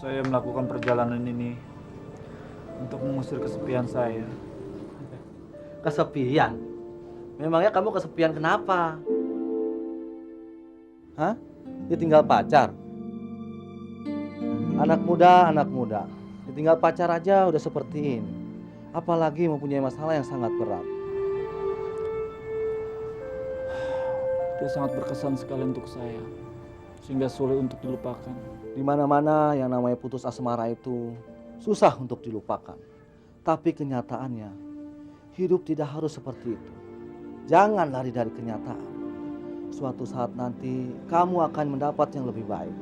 Saya melakukan perjalanan ini untuk mengusir kesepian saya. Kesepian? Memangnya kamu kesepian kenapa? Hah? Ditinggal pacar? Anak muda. Ditinggal pacar aja udah seperti ini. Apalagi mempunyai masalah yang sangat berat. Dia sangat berkesan sekali untuk saya, sehingga sulit untuk dilupakan. Di mana-mana yang namanya putus asmara itu susah untuk dilupakan. Tapi kenyataannya, hidup tidak harus seperti itu. Jangan lari dari kenyataan. Suatu saat nanti kamu akan mendapat yang lebih baik.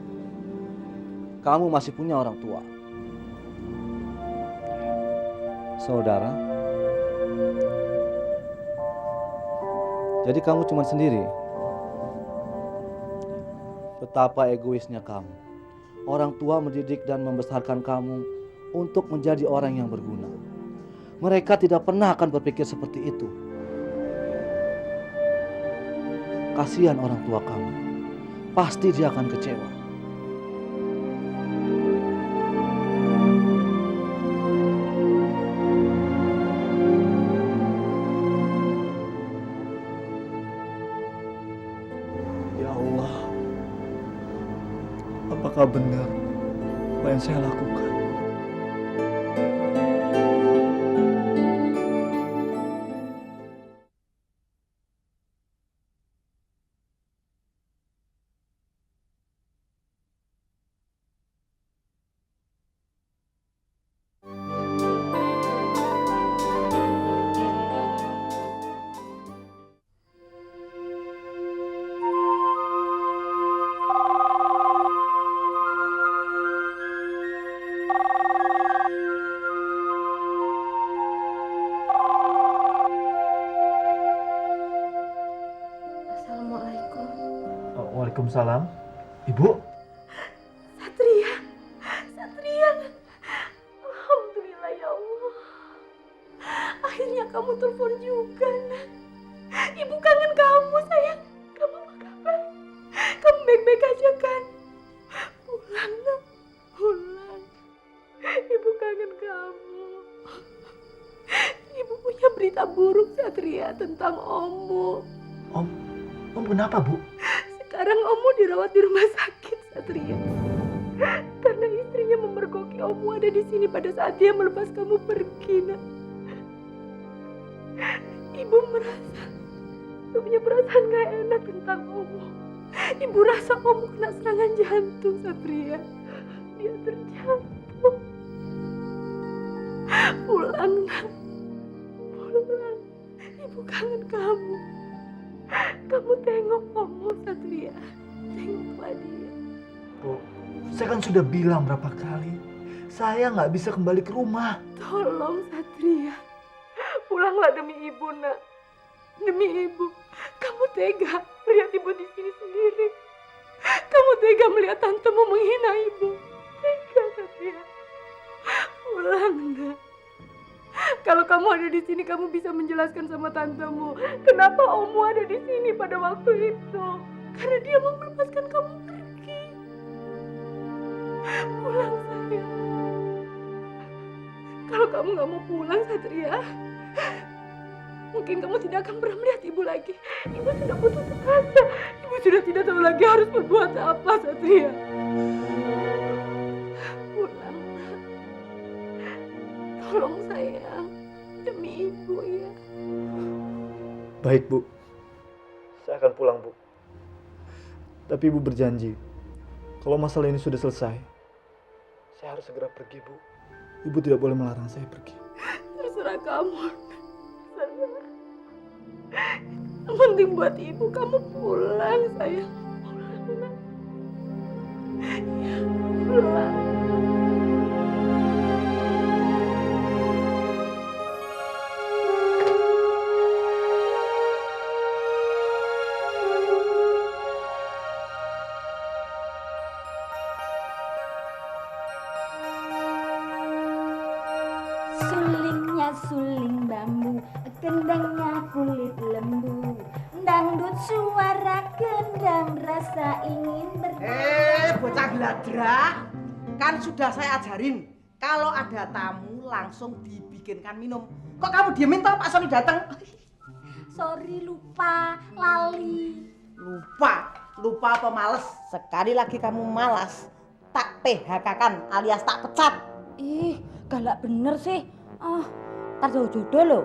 Kamu masih punya orang tua. Saudara. Jadi kamu cuma sendiri? Betapa egoisnya kamu. Orang tua mendidik dan membesarkan kamu untuk menjadi orang yang berguna. Mereka tidak pernah akan berpikir seperti itu. Kasihan orang tua kamu. Pasti dia akan kecewa. Ya Allah, apakah benar apa yang saya lakukan? Assalamualaikum. Waalaikumsalam. Ibu? Satria. Alhamdulillah ya Allah. Akhirnya kamu telepon juga, Nak. Ibu kangen kamu, sayang. Kamu apa kabar? Kamu baik-baik aja kan? Pulang, Nak. Pulang. Ibu kangen kamu. Ibu punya berita buruk, Satria, tentang Omu. Om kenapa, Bu? Sekarang Omu dirawat di rumah sakit, Satria. Karena istrinya memergoki Omu ada di sini pada saat dia melepas kamu pergi, Nak. Ibu punya perasaan gak enak tentang Omu. Ibu rasa Omu kena serangan jantung, Satria. Dia terjatuh. Pulang, Nak. Pulang. Ibu kangen kamu. Kamu tengok Omu, Satria. Tengoklah dia. Bu, saya kan sudah bilang berapa kali, saya nggak bisa kembali ke rumah. Tolong, Satria. Pulanglah demi ibu, Nak. Demi ibu. Kamu tega melihat ibu di sini sendiri. Kamu tega melihat tantemu menghina ibu. Tega, Satria. Pulang, Nak. Kalau kamu ada di sini, kamu bisa menjelaskan sama tantemu kenapa Omu ada di sini pada waktu itu. Karena dia mau melepaskan kamu pergi. Pulang, sayang. Kalau kamu nggak mau pulang, Satria, mungkin kamu tidak akan pernah melihat ibu lagi. Ibu sudah putus asa. Ibu sudah tidak tahu lagi harus berbuat apa, Satria. Pulang, Nak. Tolong, sayang. Demi ibu, ya. Baik, Bu. Saya akan pulang, Bu. Tapi Ibu berjanji, kalau masalah ini sudah selesai, saya harus segera pergi, Bu. Ibu tidak boleh melarang saya pergi. Terserah kamu. Terserah. Yang penting buat ibu, kamu pulang, sayang. Pulang, Nak. Ya, pulang. Sulingnya suling bambu, kendangnya kulit lembu. Dangdut suara gendang, rasa ingin berdua. Bocah gladrak. Kan sudah saya ajarin, kalau ada tamu langsung dibikinkan minum. Kok kamu diemin toh Pak Sony datang? Sorry, lupa, lali. Lupa apa males? Sekali lagi kamu malas, tak PHK-kan alias tak pecat. Ih, galak bener sih. Ntar jauh jodoh loh.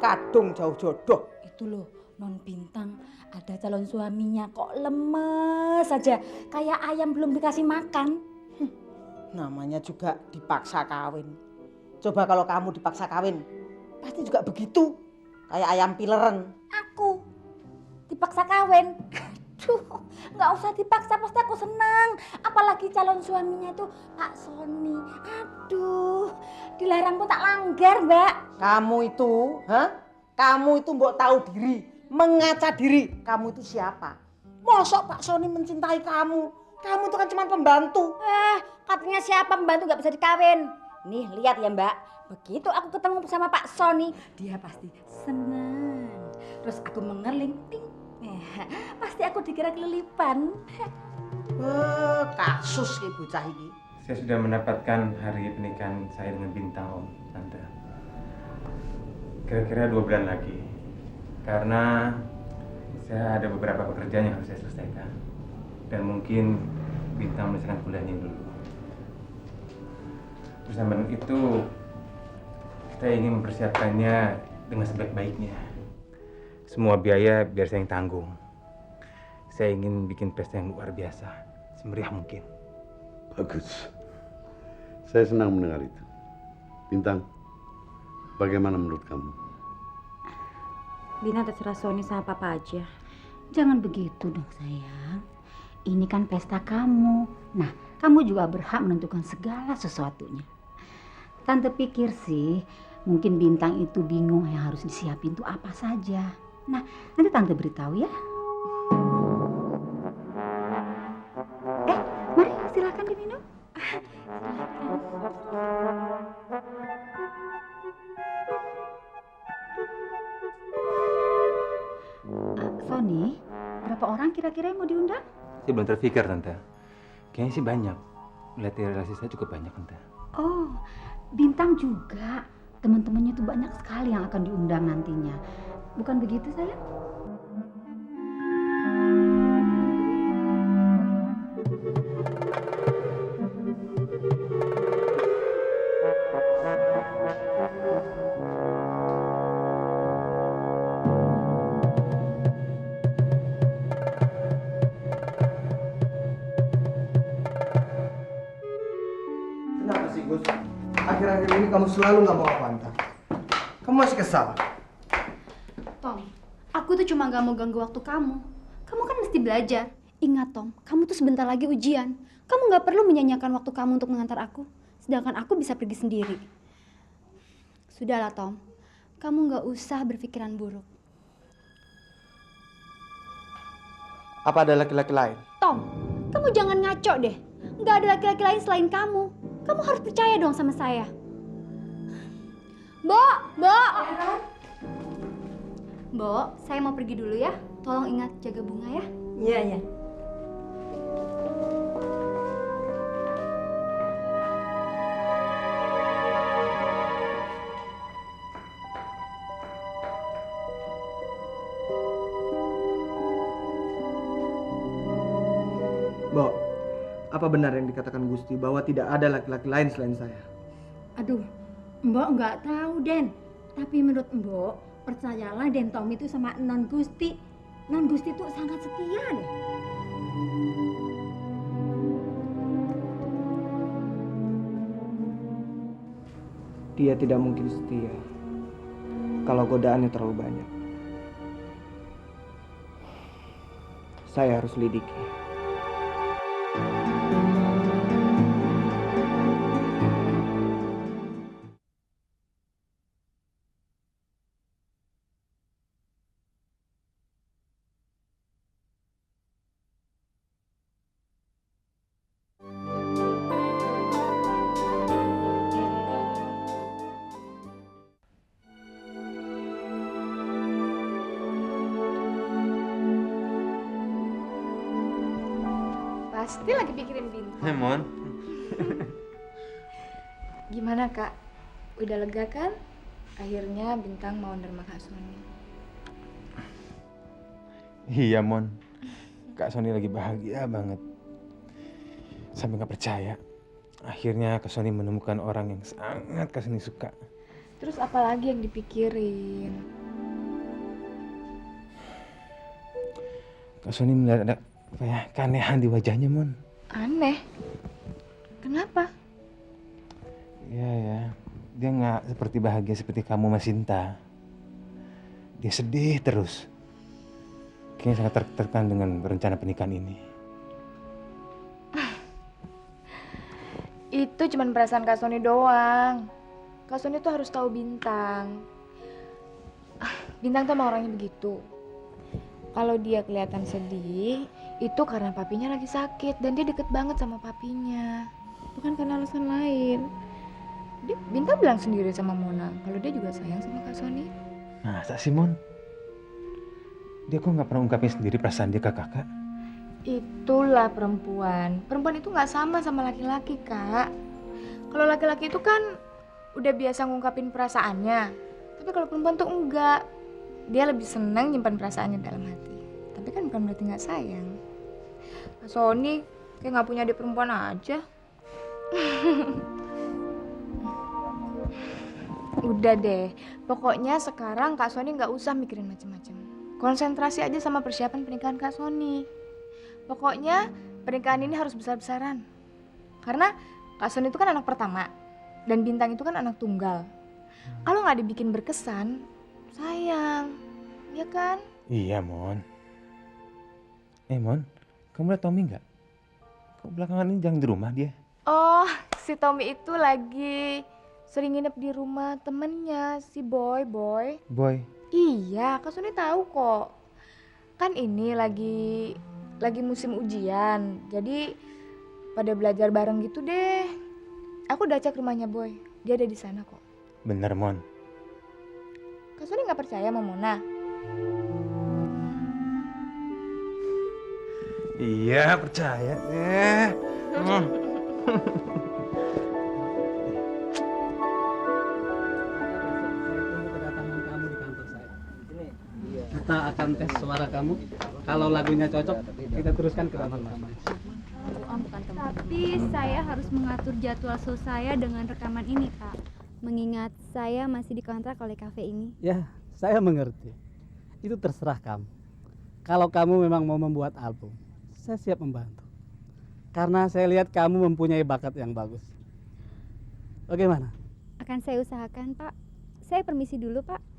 Kadung jauh jodoh. Itu loh, non Bintang ada calon suaminya kok lemes aja, kayak ayam belum dikasih makan. Namanya juga dipaksa kawin. Coba kalau kamu dipaksa kawin, pasti juga begitu. Kayak ayam pileren. Aku dipaksa kawin. Aduh, nggak usah dipaksa, pasti aku senang. Apalagi calon suaminya itu Pak Sony. Aduh, dilarang pun tak langgar, Mbak. Kamu itu mbok tahu diri, mengaca diri. Kamu itu siapa? Mosok Pak Sony mencintai kamu? Kamu itu kan cuma pembantu. Katanya siapa pembantu nggak bisa dikawin. Nih, lihat ya Mbak. Begitu aku ketemu sama Pak Sony, dia pasti senang. Terus aku mengerling, ting. Pasti aku dikira kelilipan. Kasus nih bocah ini. Saya sudah mendapatkan hari pernikahan saya dengan Bintang, Om, Tante. Kira-kira 2 bulan lagi. Karena saya ada beberapa pekerjaan yang harus saya selesaikan. Dan mungkin Bintang menyelesaikan kuliahnya dulu. Bersama itu, kita ingin mempersiapkannya dengan sebaik-baiknya. Semua biaya biar saya yang tanggung. Saya ingin bikin pesta yang luar biasa, semeriah mungkin. Bagus. Saya senang mendengar itu. Bintang, bagaimana menurut kamu? Bina terserah Sony sama Papa aja. Jangan begitu dong sayang. Ini kan pesta kamu. Nah, kamu juga berhak menentukan segala sesuatunya. Tante pikir sih, mungkin Bintang itu bingung yang harus disiapin tuh apa saja. Nah, nanti Tante beritahu ya. Mari silakan diminum. Sony, berapa orang kira-kira yang mau diundang? Saya belum terpikir, Tante. Kayaknya sih banyak. Melihat relasi saya cukup banyak, Tante. Oh, Bintang juga. Teman-temannya tuh banyak sekali yang akan diundang nantinya. Bukan begitu, sayang? Kenapa sih Gus? Akhir-akhir ini kamu selalu nggak mau aku antar. Kamu masih kesal? Tom, aku tuh cuma gak mau ganggu waktu kamu. Kamu kan mesti belajar. Ingat Tom, kamu tuh sebentar lagi ujian. Kamu gak perlu menyanyiakan waktu kamu untuk mengantar aku. Sedangkan aku bisa pergi sendiri. Sudahlah Tom, kamu gak usah berpikiran buruk. Apa ada laki-laki lain? Tom, kamu jangan ngaco deh. Gak ada laki-laki lain selain kamu. Kamu harus percaya dong sama saya. Mbok, saya mau pergi dulu ya. Tolong ingat jaga bunga ya. Iya, iya. Mbok, apa benar yang dikatakan Gusti bahwa tidak ada laki-laki lain selain saya? Aduh, Mbok nggak tahu, Den. Tapi menurut Mbok, percayalah Den Tom itu sama Non Gusti. Non Gusti itu sangat setia deh. Dia tidak mungkin setia kalau godaannya terlalu banyak. Saya harus lidiki. Pasti lagi pikirin Bintang. Mon, Gimana Kak? Udah lega kan? Akhirnya Bintang mau nerima Kak Sony. Iya, Mon. Kak Sony lagi bahagia banget. Sampai nggak percaya. Akhirnya Kak Sony menemukan orang yang sangat Kak Sony suka. Terus apa lagi yang dipikirin? Kak Sony melihat ada keanehan di wajahnya, Mon. Aneh. Kenapa? Ya. Dia nggak seperti bahagia seperti kamu, Mas Sinta. Dia sedih terus. Kayaknya sangat tertekan dengan rencana pernikahan ini. Itu cuma perasaan Kak Sony doang. Kak Sony tuh harus tahu Bintang. Bintang tuh emang orangnya begitu. Kalau dia kelihatan sedih, itu karena papinya lagi sakit dan dia deket banget sama papinya. Bukan karena alasan lain. Bintang bilang sendiri sama Mona kalau dia juga sayang sama Kak Sony. Masa sih, Mon? Dia kok nggak pernah ungkapin sendiri perasaan dia ke kakak? Itulah perempuan. Perempuan itu nggak sama laki-laki, Kak. Kalau laki-laki itu kan udah biasa ngungkapin perasaannya. Tapi kalau perempuan tuh enggak. Dia lebih senang nyimpan perasaannya dalam hati. Tapi kan bukan berarti nggak sayang. Kak Sony kayak nggak punya adik perempuan aja. Udah deh. Pokoknya sekarang Kak Sony nggak usah mikirin macam-macam. Konsentrasi aja sama persiapan pernikahan Kak Sony. Pokoknya pernikahan ini harus besar-besaran. Karena Kak Sony itu kan anak pertama. Dan Bintang itu kan anak tunggal. Kalau nggak dibikin berkesan, sayang. Ya kan? Iya, Mon. Mon, kamu lihat Tommy nggak? Kok belakangan ini jarang di rumah dia? Oh, si Tommy itu lagi sering nginep di rumah temennya, si Boy. Boy? Iya, Kak Sony tahu kok. Kan ini lagi musim ujian, jadi pada belajar bareng gitu deh. Aku udah cek rumahnya Boy, dia ada di sana kok. Bener, Mon. Kak Sony nggak percaya sama Mona? Iya, percaya deh. Kita akan tes suara kamu. Kalau lagunya cocok, kita teruskan ke dalam. Tapi saya harus mengatur jadwal show saya dengan rekaman ini, Kak. Mengingat saya masih dikontrak oleh kafe ini. Ya, saya mengerti. Itu terserah kamu. Kalau kamu memang mau membuat album, saya siap membantu. Karena saya lihat kamu mempunyai bakat yang bagus. Bagaimana? Akan saya usahakan, Pak. Saya permisi dulu, Pak.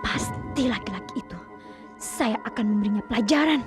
Pasti laki-laki itu. Saya akan memberinya pelajaran.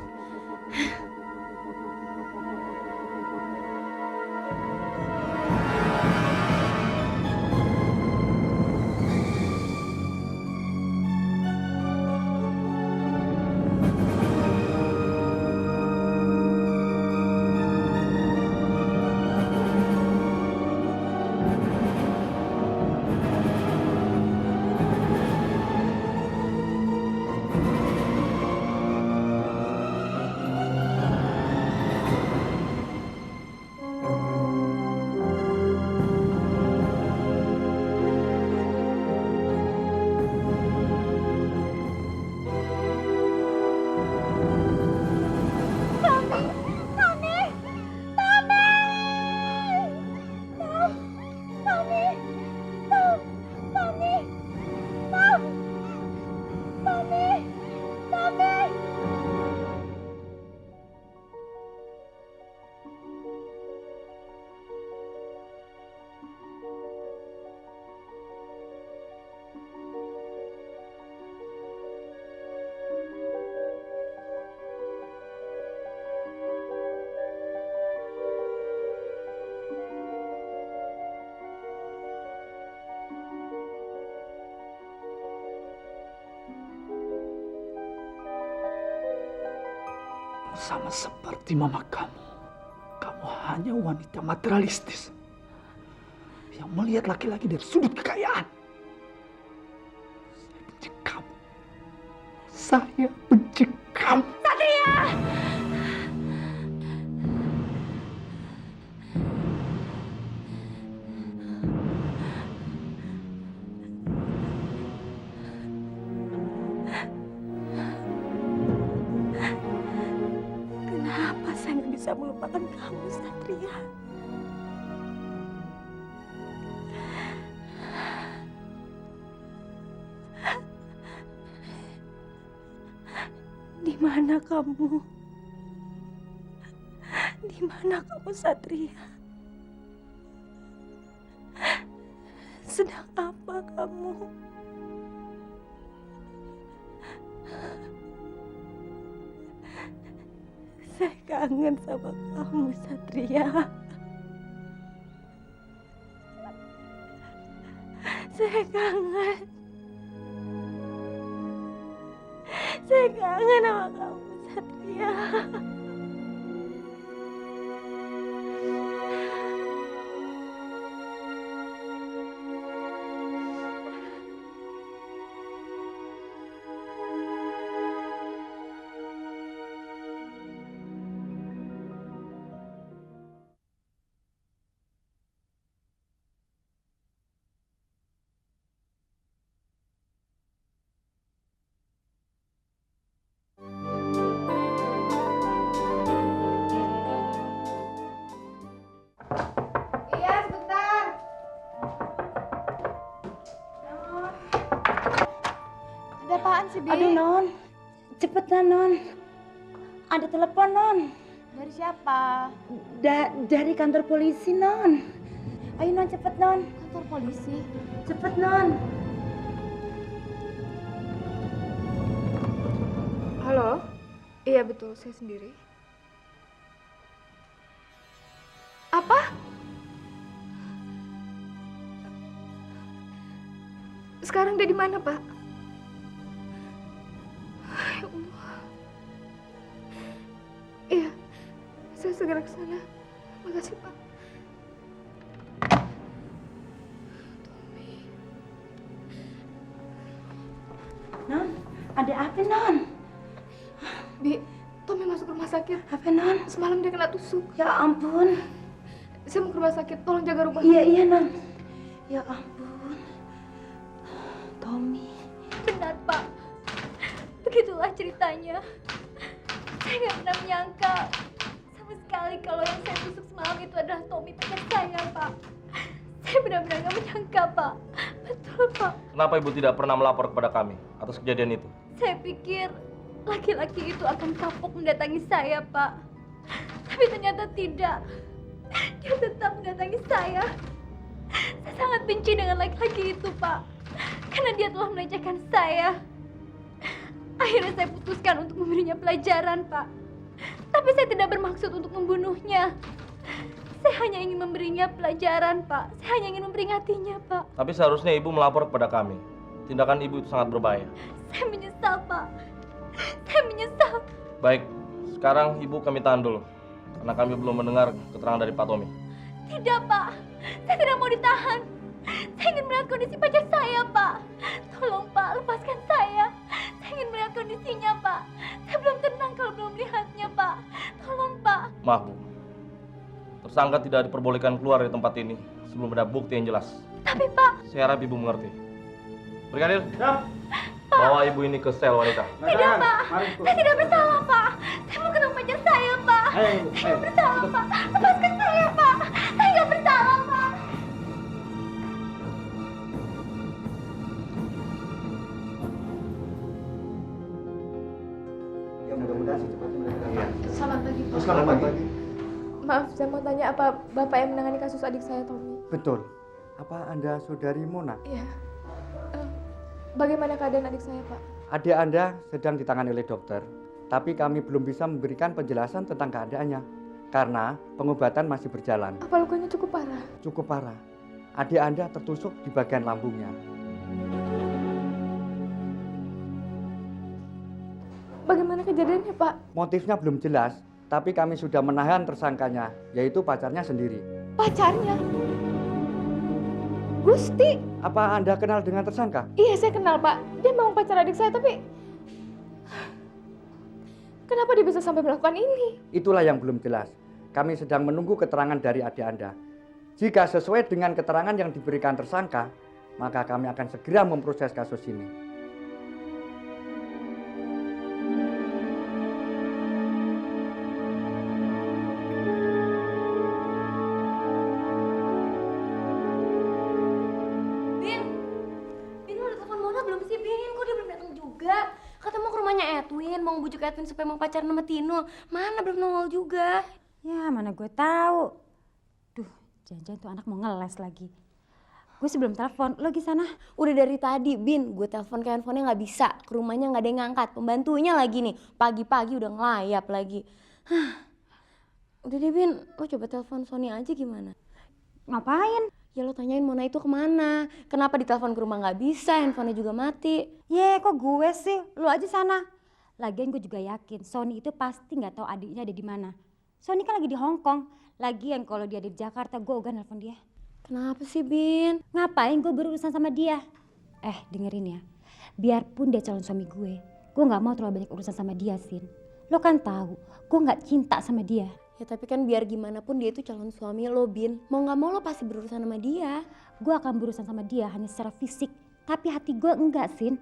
sama seperti mama kamu. Kamu hanya wanita materialistis yang melihat laki-laki dari sudut kekayaan. Saya benci kamu. Saya benci kamu. Satria! Kenapa saya nggak bisa melupakan kamu, Satria? Di mana kamu? Di mana kamu, Satria? Sedang apa kamu? Saya kangen sama kamu, Satria. Saya kangen. Saya kangen sama kamu, Satria. Iya, sebentar. Ada apaan sih, Bi? Aduh, Non. Cepetan, Non. Ada telepon, Non. Dari siapa? Dari kantor polisi, Non. Ayo, Non, cepet, Non. Kantor polisi. Cepet, Non. Halo? Iya betul, saya sendiri. Apa? Sekarang dia di mana, Pak? Ya Allah. Iya, saya segera ke sana. Makasih, Pak. Non, ada apa, Non? Bi, Tommy masuk rumah sakit. Apa, Non? Semalam dia kena tusuk. Ya ampun. Saya mau ke rumah sakit, tolong jaga rumah. Iya, Non. Ya ampun. Tommy. Benar, Pak. Begitulah ceritanya. Saya nggak pernah menyangka sama sekali kalau yang saya tusuk semalam itu adalah Tommy, pacar saya, Pak. Saya benar-benar nggak menyangka, Pak. Betul, Pak. Kenapa Ibu tidak pernah melapor kepada kami atas kejadian itu? Saya pikir laki-laki itu akan kapok mendatangi saya, Pak. Tapi ternyata tidak. Dia tetap mendatangi saya. Saya sangat benci dengan laki-laki itu, Pak. Karena dia telah melecehkan saya. Akhirnya saya putuskan untuk memberinya pelajaran, Pak. Tapi saya tidak bermaksud untuk membunuhnya. Saya hanya ingin memberinya pelajaran, Pak. Saya hanya ingin memperingatinya, Pak. Tapi seharusnya Ibu melapor kepada kami. Tindakan Ibu itu sangat berbahaya. Saya menyesal, Pak. Saya menyesal. Baik, sekarang Ibu kami tahan dulu. Karena kami belum mendengar keterangan dari Pak Tommy. Tidak, Pak. Saya tidak mau ditahan. Saya ingin melihat kondisi pacar saya, Pak. Tolong, Pak, lepaskan saya. Saya ingin melihat kondisinya, Pak. Saya belum tenang kalau belum melihatnya, Pak. Tolong, Pak. Maaf, Bu. Tersangka tidak diperbolehkan keluar dari tempat ini sebelum ada bukti yang jelas. Tapi, Pak. Saya harap Ibu mengerti. Brigadir, bawa Ibu ini ke sel wanita. Tidak, Pak. Saya tidak bersalah, Pak. Saya mau ketemu pacar saya, Pak. Saya nggak bersalah, Pak. Lepaskan saya, Pak. Saya nggak bersalah, Pak. Ya mudah-mudahan secepatnya mereka. Selamat pagi, Pak. Selamat pagi. Maaf, saya mau tanya apa Bapak yang menangani kasus adik saya, Tommy? Betul. Apa Anda saudari Mona? Iya. Bagaimana keadaan adik saya, Pak? Adik Anda sedang ditangani oleh dokter, tapi kami belum bisa memberikan penjelasan tentang keadaannya karena pengobatan masih berjalan. Apa lukanya cukup parah? Cukup parah. Adik Anda tertusuk di bagian lambungnya. bagaimana kejadiannya, Pak? Motifnya belum jelas, tapi kami sudah menahan tersangkanya, yaitu pacarnya sendiri. Pacarnya? Gusti? Apa Anda kenal dengan tersangka? Iya, saya kenal, Pak. Dia memang pacar adik saya, tapi kenapa dia bisa sampai melakukan ini? Itulah yang belum jelas. Kami sedang menunggu keterangan dari adik Anda. Jika sesuai dengan keterangan yang diberikan tersangka, maka kami akan segera memproses kasus ini. Bin, lu udah telepon Mona belum sih, Bin? Kok dia belum datang juga? Kata mau ke rumahnya Edwin, mau ngebujuk Edwin supaya mau pacaran sama Tino. Mana belum nongol juga. Ya mana gue tahu. Duh, jangan-jangan tuh anak mau ngeles lagi. Gue sebelum telepon, lo di sana? Udah dari tadi, Bin. Gue telepon ke handphonenya nggak bisa. Ke rumahnya nggak ada yang ngangkat. Pembantunya lagi nih. Pagi-pagi udah ngelayap lagi. Udah deh, Bin. Lo coba telepon Sony aja gimana? Ngapain? Ya lo tanyain Mona itu kemana. Kenapa ditelepon ke rumah nggak bisa, handphonenya juga mati. Ye, kok gue sih? Lo aja sana. Lagian gue juga yakin Sony itu pasti nggak tahu adiknya ada di mana. Sony kan lagi di Hong Kong. Lagian kalau dia ada di Jakarta, gue udah nelfon dia. Kenapa sih, Bin? Ngapain gue berurusan sama dia? Dengerin ya. Biarpun dia calon suami gue nggak mau terlalu banyak urusan sama dia, Sin. Lo kan tahu, gue nggak cinta sama dia. Ya tapi kan biar gimana pun dia itu calon suami lo, Bin. Mau nggak mau lo pasti berurusan sama dia. Gue akan berurusan sama dia hanya secara fisik. Tapi hati gue enggak, Sin.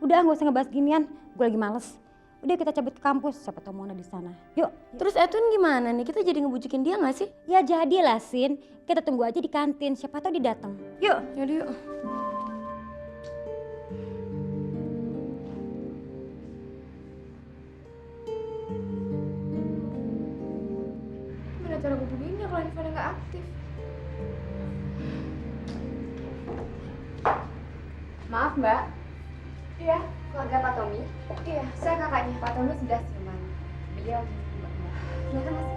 Udah, nggak usah ngebahas ginian. Gue lagi males. Udah kita cabut ke kampus, siapa tau Mona di sana. Yuk. Terus Edwin gimana nih? Kita jadi ngebujukin dia nggak sih? Ya jadilah, Sin. Kita tunggu aja di kantin, siapa tau dia datang. Yuk. Yaudah yuk. Gimana cara hubunginnya kalau handphonenya nggak aktif? Maaf Mbak, Iya, keluarga Pak Tommy. iya, saya kakaknya. Pak Tommy sudah siuman. Beliau di Mbak. Silakan Mas.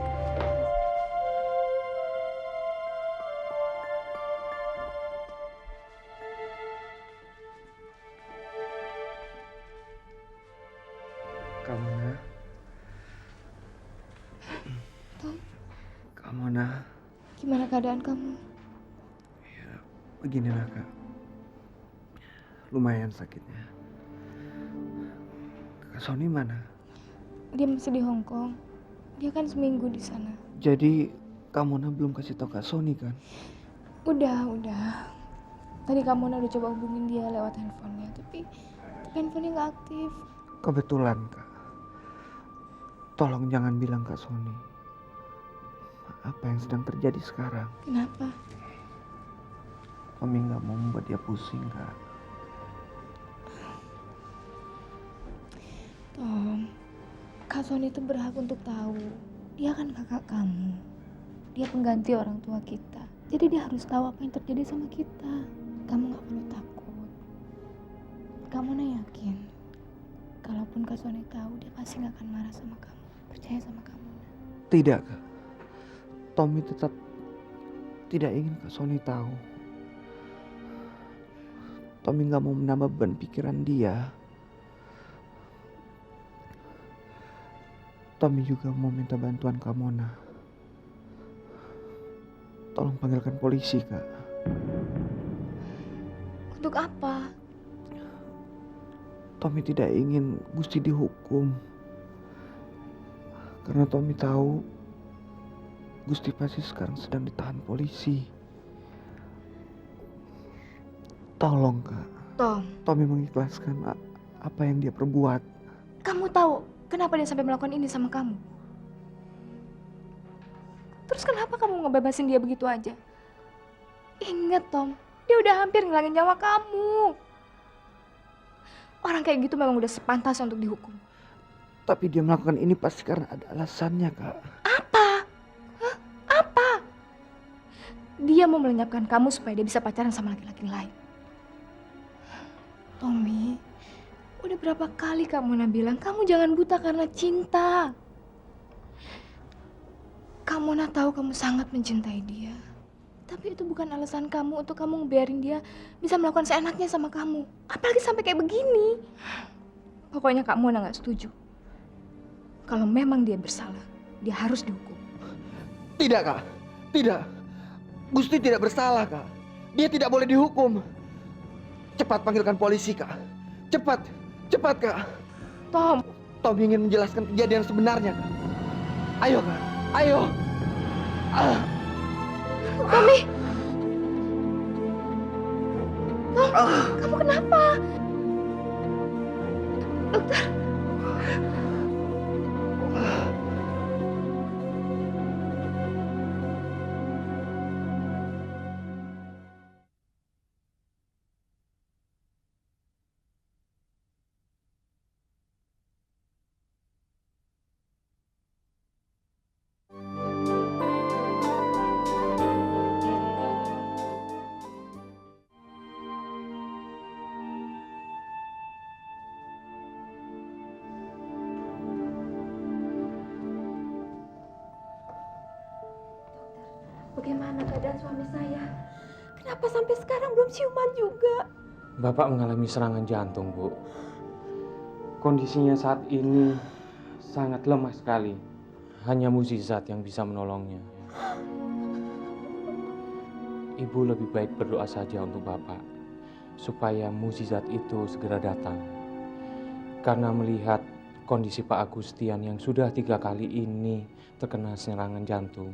Kamona. Tom, Kamona. gimana keadaan kamu? Beginilah Kak. Lumayan sakitnya. Kak Sony mana? Dia masih di Hong Kong. Dia kan seminggu di sana. Jadi Kamona belum kasih tahu Kak Sony kan? Udah. Tadi kamu udah coba hubungin dia lewat handphonenya, tapi handphonenya nggak aktif. Kebetulan Kak. Tolong jangan bilang Kak Sony apa yang sedang terjadi sekarang. Kenapa? Kami nggak mau membuat dia pusing Kak. Tom, Kak Sony itu berhak untuk tahu. Dia kan kakak kamu. Dia pengganti orang tua kita. Jadi dia harus tahu apa yang terjadi sama kita. Kamu nggak perlu takut. Kamu yakin, kalaupun Kak Sony tahu, dia pasti nggak akan marah sama kamu. Percaya sama kamu. Tidak Kak. Tommy tetap tidak ingin Kak Sony tahu. Tommy nggak mau menambah beban pikiran dia. Tommy juga mau minta bantuan Kak Mona. Tolong panggilkan polisi Kak. Untuk apa? Tommy tidak ingin Gusti dihukum. Karena Tommy tahu Gusti pasti sekarang sedang ditahan polisi. Tolong Kak. Tom, Tommy mengikhlaskan apa yang dia perbuat. kamu tahu kenapa dia sampai melakukan ini sama kamu? Terus kenapa kamu ngebebasin dia begitu aja? Ingat Tom, dia udah hampir ngilangin nyawa kamu. Orang kayak gitu memang udah sepantasnya untuk dihukum. Tapi dia melakukan ini pasti karena ada alasannya Kak. Apa? Hah? Apa? Dia mau melenyapkan kamu supaya dia bisa pacaran sama laki-laki lain. Tommy, udah berapa kali kamu bilang kamu jangan buta karena cinta. Kamu tahu kamu sangat mencintai dia. Tapi itu bukan alasan kamu untuk kamu ngebiarin dia bisa melakukan seenaknya sama kamu. Apalagi sampai kayak begini. Pokoknya Kak Mona nggak setuju. Kalau memang dia bersalah, dia harus dihukum. Tidak, Kak. Tidak. Gusti tidak bersalah, Kak. Dia tidak boleh dihukum. Cepat panggilkan polisi, Kak. Cepat. Cepat, Kak. Tom. Tom ingin menjelaskan kejadian sebenarnya, Kak. Ayo, Kak. Ayo. Tommy. Tom, kamu kenapa? Dokter. Bagaimana keadaan suami saya? Kenapa sampai sekarang belum ciuman juga? Bapak mengalami serangan jantung, Bu. Kondisinya saat ini sangat lemah sekali. Hanya mukjizat yang bisa menolongnya. Ibu lebih baik berdoa saja untuk Bapak, supaya mukjizat itu segera datang. Karena melihat kondisi Pak Agustian yang sudah 3 kali ini terkena serangan jantung,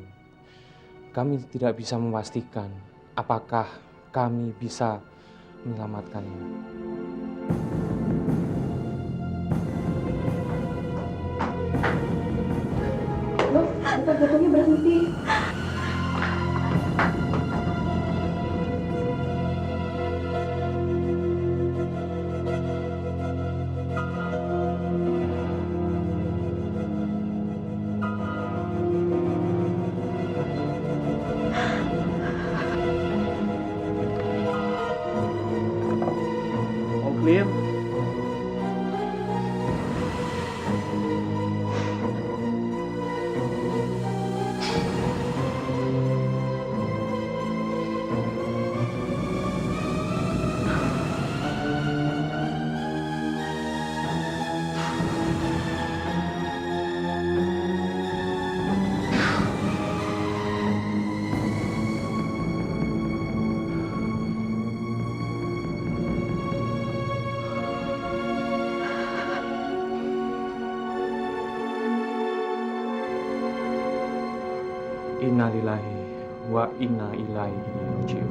kami tidak bisa memastikan apakah kami bisa menyelamatkannya. Loh, detak jantungnya berhenti. Clear. Innalillahi wa inna ilaihi raji'un.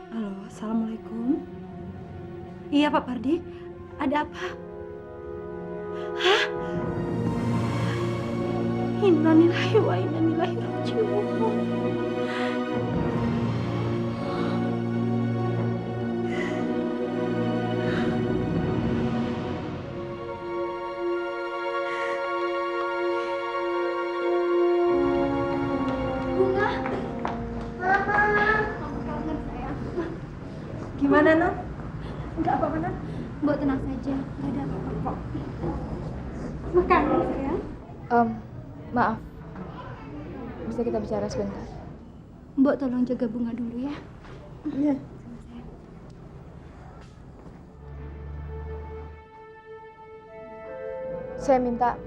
Halo, assalamualaikum. Iya Pak Pardi, ada apa? Hah? Innalillahi wa inna ilaihi raji'un. Bunga. Mama. Kamu kangen sayang. Gimana, Non? Enggak apa-apa, Nan. Mbok tenang saja. Enggak ada apa-apa kok. Makan, sayang. Maaf. Bisa kita bicara sebentar? Mbok tolong jaga Bunga dulu ya. Iya. Saya minta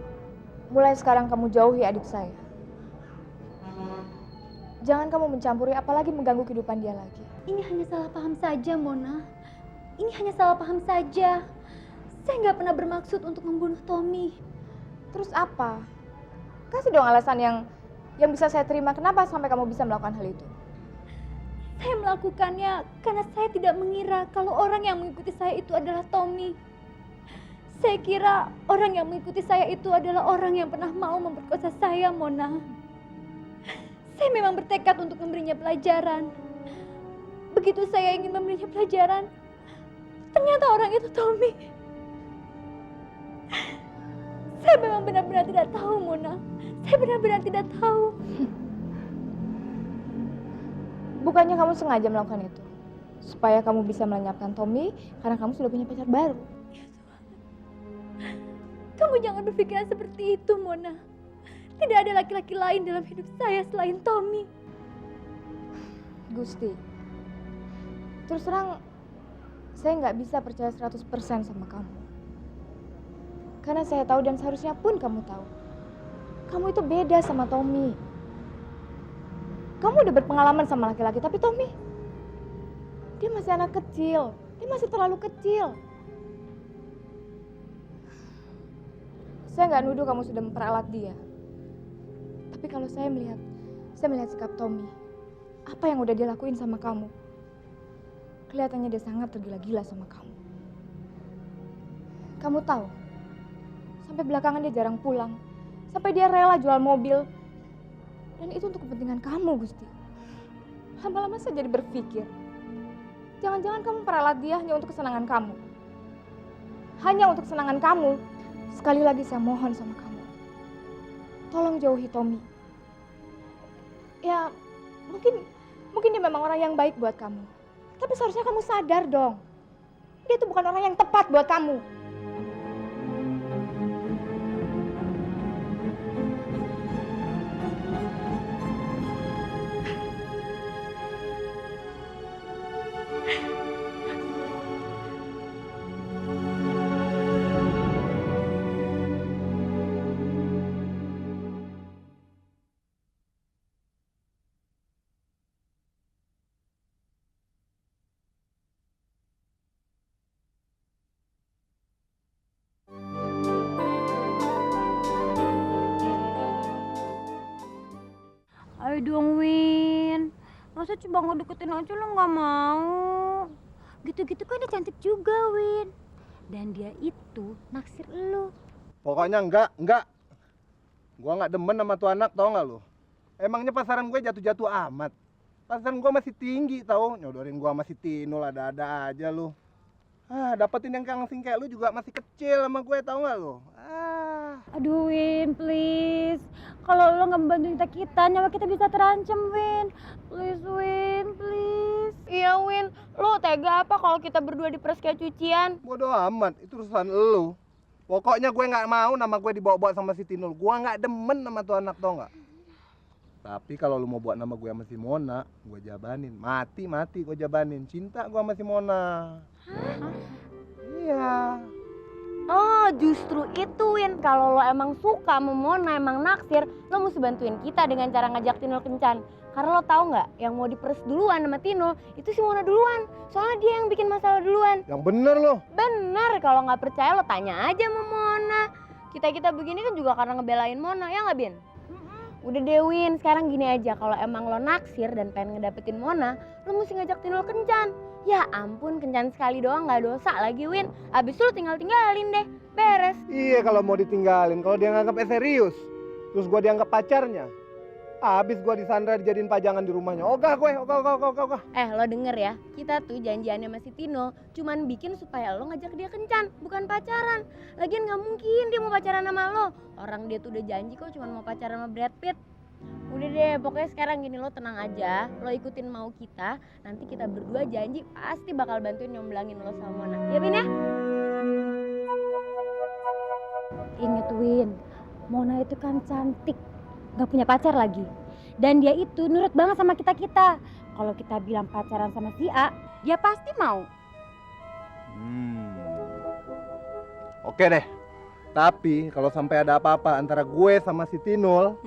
mulai sekarang kamu jauhi adik saya. Jangan kamu mencampuri apalagi mengganggu kehidupan dia lagi. Ini hanya salah paham saja, Mona. Ini hanya salah paham saja. Saya nggak pernah bermaksud untuk membunuh Tommy. Terus apa? Kasih dong alasan yang bisa saya terima. Kenapa sampai kamu bisa melakukan hal itu? Saya melakukannya karena saya tidak mengira kalau orang yang mengikuti saya itu adalah Tommy. Saya kira orang yang mengikuti saya itu adalah orang yang pernah mau memperkosa saya, Mona. Saya memang bertekad untuk memberinya pelajaran. Begitu saya ingin memberinya pelajaran, ternyata orang itu Tommy. Saya memang benar-benar tidak tahu, Mona. Saya benar-benar tidak tahu. Bukannya kamu sengaja melakukan itu? Supaya kamu bisa melenyapkan Tommy karena kamu sudah punya pacar baru. Kamu jangan berpikiran seperti itu, Mona. Tidak ada laki-laki lain dalam hidup saya selain Tommy. Gusti, terus terang saya nggak bisa percaya 100% sama kamu. Karena saya tahu dan seharusnya pun kamu tahu. Kamu itu beda sama Tommy. Kamu udah berpengalaman sama laki-laki, tapi Tommy, dia masih anak kecil. Dia masih terlalu kecil. Saya nggak nuduh kamu sudah memperalat dia. Tapi kalau saya melihat sikap Tommy. Apa yang udah dia lakuin sama kamu. Kelihatannya dia sangat tergila-gila sama kamu. Kamu tahu, sampai belakangan dia jarang pulang. Sampai dia rela jual mobil. Dan itu untuk kepentingan kamu, Gusti. Lama-lama saya jadi berpikir, jangan-jangan kamu peralat dia hanya untuk kesenangan kamu. Hanya untuk kesenangan kamu. Sekali lagi saya mohon sama kamu. Tolong jauhi Tommy. Ya, mungkin dia memang orang yang baik buat kamu. Tapi seharusnya kamu sadar dong. Dia tuh bukan orang yang tepat buat kamu. Ayo dong, Win. Masa coba ngedeketin aja lo nggak mau? Gitu-gitu kan dia cantik juga, Win. Dan dia itu naksir lo. Pokoknya enggak. Gua nggak demen sama tuh anak, tau nggak lo? Emangnya pasaran gue jatuh-jatuh amat. Pasaran gue masih tinggi, tau? Nyodorin gua masih Tinul, ada-ada aja lo. Dapetin yang kangsing kayak lu juga masih kecil sama gue, tau nggak lo? Aduh, Win, please. Kalau lo nggak membantu kita, nyawa kita bisa terancam, Win. Please, Win, please. Iya, Win. Lo tega apa kalau kita berdua diperes kayak cucian? Bodoh amat, itu urusan lu. Pokoknya gue nggak mau nama gue dibawa-bawa sama si Tinul. Gue nggak demen sama tuh anak, tau nggak? Tapi kalau lu mau buat nama gue sama si Mona, gue jabanin. Mati gue jabanin. Cinta gue sama si Mona. Iya. Oh, justru itu, Win. Kalau lo emang suka sama Mona, emang naksir, lo mesti bantuin kita dengan cara ngajak Tinul kencan. Karena lo tahu nggak, yang mau diperes duluan sama Tinul, itu si Mona duluan. Soalnya dia yang bikin masalah duluan. Yang bener lo. Bener, kalau nggak percaya lo tanya aja sama Mona. Kita begini kan juga karena ngebelain Mona, ya nggak, Bin? Udah deh, Win, sekarang gini aja, kalau emang lo naksir dan pengen ngedapetin Mona, lo mesti ngajak Tinul kencan. Ya ampun, kencan sekali doang nggak dosa lagi, Win. Abis itu lo tinggalin deh, beres. Iya, kalau mau ditinggalin, kalau dia nganggap serius, terus gue dianggap pacarnya, abis gue disandra dijadiin pajangan di rumahnya. Ogah. Lo denger ya, kita tuh janjiannya sama si Tino cuman bikin supaya lo ngajak dia kencan, bukan pacaran. Lagian nggak mungkin dia mau pacaran sama lo. Orang dia tuh udah janji kok cuman mau pacaran sama Brad Pitt. Udah deh, pokoknya sekarang gini, lo tenang aja, lo ikutin mau kita, nanti kita berdua janji pasti bakal bantuin nyomblangin lo sama Mona. Ya, Bin ya? Ingat, Win, Mona itu kan cantik, gak punya pacar lagi. Dan dia itu nurut banget sama kita-kita. Kalau kita bilang pacaran sama si A, dia pasti mau. Oke deh. Tapi kalau sampai ada apa-apa antara gue sama si Tinul,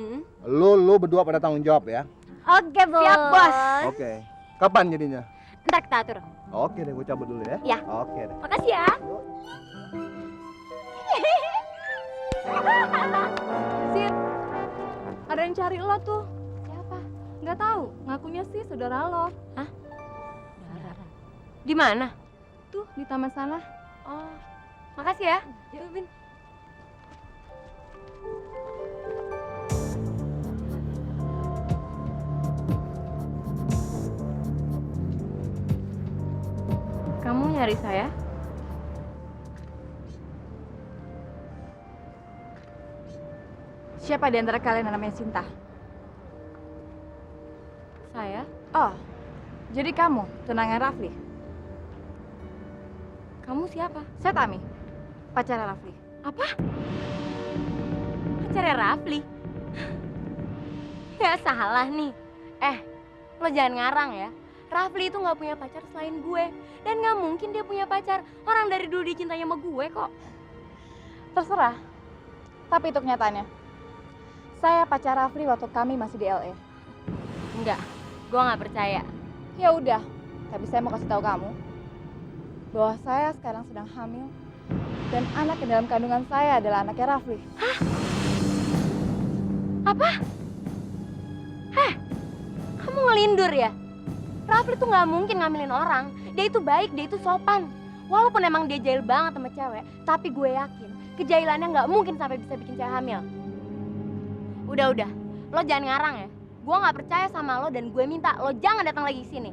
lu berdua pada tanggung jawab ya. Oke, Bos. Siap, Bos. Oke. Kapan jadinya? Ntar kita atur. Oke deh, gue cabut dulu ya. Ya. Oke deh. Makasih ya. Sin, ada yang cari lo tuh. Siapa? Nggak tahu, ngakunya sih saudara lo. Hah? Saudara? Di mana? Tuh, di taman sana. Oh, makasih ya. Yuk, Bin. Kamu nyari saya? Siapa di antara kalian yang namanya Sinta? Saya? Oh, Jadi kamu tunangan Rafli? Kamu siapa? Saya Tami, pacarnya Rafli. Apa? Pacarnya Rafli? Ya salah nih. Lo jangan ngarang ya. Rafli itu nggak punya pacar selain gue. Dan nggak mungkin dia punya pacar. Orang dari dulu dia cintanya sama gue kok. Terserah. Tapi itu kenyataannya. Saya pacar Rafli waktu kami masih di LA. Enggak, gue nggak percaya. Ya udah, tapi saya mau kasih tahu kamu bahwa saya sekarang sedang hamil dan anak yang dalam kandungan saya adalah anaknya Rafli. Hah? Apa? Kamu ngelindur ya? Rafli tuh nggak mungkin ngambilin orang. Dia itu baik, dia itu sopan. Walaupun emang dia jahil banget sama cewek, tapi gue yakin kejahilannya nggak mungkin sampai bisa bikin cewek hamil. Udah, lo jangan ngarang ya. Gue nggak percaya sama lo dan gue minta lo jangan datang lagi ke sini.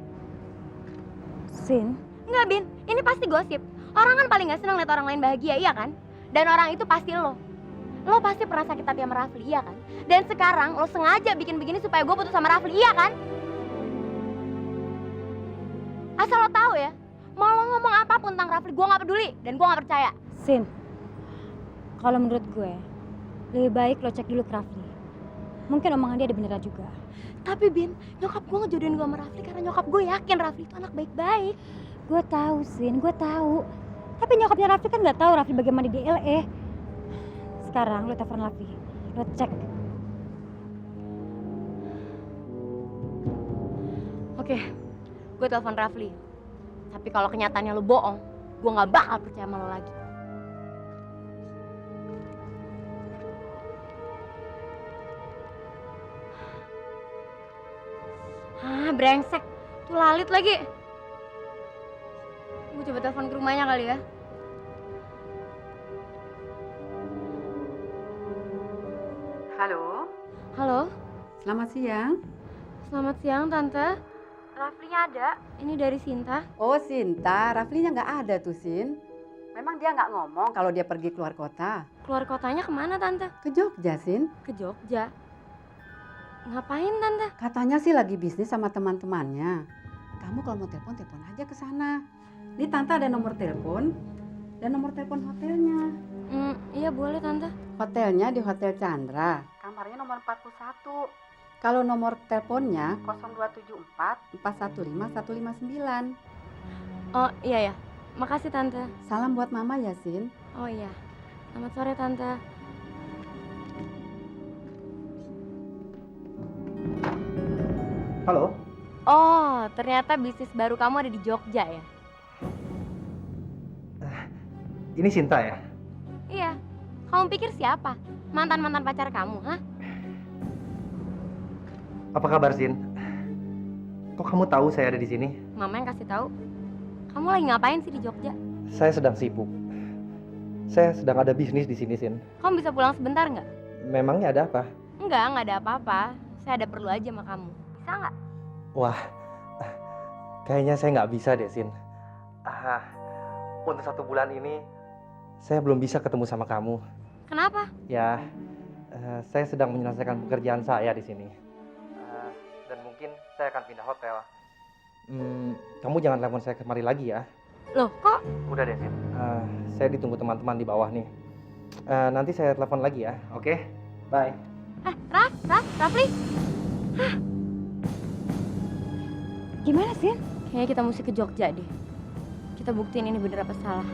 Sin? Enggak, Bin. Ini pasti gosip. Orang kan paling nggak senang lihat orang lain bahagia, iya kan? Dan orang itu pasti lo. Lo pasti pernah sakit hati sama Rafli, iya kan? Dan sekarang lo sengaja bikin begini supaya gue putus sama Rafli, iya kan? Asal lo tahu ya, mau lo ngomong apapun tentang Rafli, gue nggak peduli dan gue nggak percaya. Sin, kalau menurut gue, lebih baik lo cek dulu ke Rafli. Mungkin omongan dia ada beneran juga. Tapi Bin, nyokap gue ngejodohin gue sama Rafli karena nyokap gue yakin Rafli itu anak baik-baik. Gue tahu, Sin, gue tahu. Tapi nyokapnya Rafli kan nggak tahu Rafli bagaimana di LA. Sekarang lo telepon Rafli, lo cek. Oke, gue telepon Rafli. Tapi kalau kenyataannya lo bohong, gue nggak bakal percaya sama lo lagi. Brengsek, tuh Lalit lagi. Gue coba telepon ke rumahnya kali ya. Halo. Halo. Selamat siang. Selamat siang, Tante. Raflinya ada. Ini dari Sinta. Oh, Sinta. Raflinya nggak ada tuh, Sin. Memang dia nggak ngomong kalau dia pergi keluar kota. Keluar kotanya kemana, Tante? Ke Jogja, Sin. Ke Jogja. Ngapain, Tante? Katanya sih lagi bisnis sama teman-temannya. Kamu kalau mau telepon, telepon aja ke sana. Ini Tante ada nomor telepon dan nomor telepon hotelnya. Iya boleh, Tante. Hotelnya di Hotel Chandra. Kamarnya nomor 41. Kalau nomor teleponnya 0274 415 159. Oh iya ya, makasih Tante. Salam buat Mama ya, Sin. Oh iya, selamat sore Tante. Halo? Oh, ternyata bisnis baru kamu ada di Jogja ya? Ini Sinta ya? Iya. Kamu pikir siapa? Mantan-mantan pacar kamu, hah? Apa kabar, Sin? Kok kamu tahu saya ada di sini? Mama yang kasih tahu. Kamu lagi ngapain sih di Jogja? Saya sedang sibuk. Saya sedang ada bisnis di sini, Sin. Kamu bisa pulang sebentar nggak? Memangnya ada apa? Nggak ada apa-apa. Saya ada perlu aja sama kamu. Bisa nggak? Wah, kayaknya saya nggak bisa deh, Sin. Untuk 1 bulan ini, saya belum bisa ketemu sama kamu. Kenapa? Ya, saya sedang menyelesaikan pekerjaan saya di sini. Dan mungkin saya akan pindah hotel. Kamu jangan telepon saya kemari lagi ya. Loh, kok? Udah deh, Sin. Saya ditunggu teman-teman di bawah nih. Nanti saya telepon lagi ya, oke? Bye. Rafli? Gimana, Sin? Kayaknya kita mesti ke Jogja deh. Kita buktiin ini bener apa salah.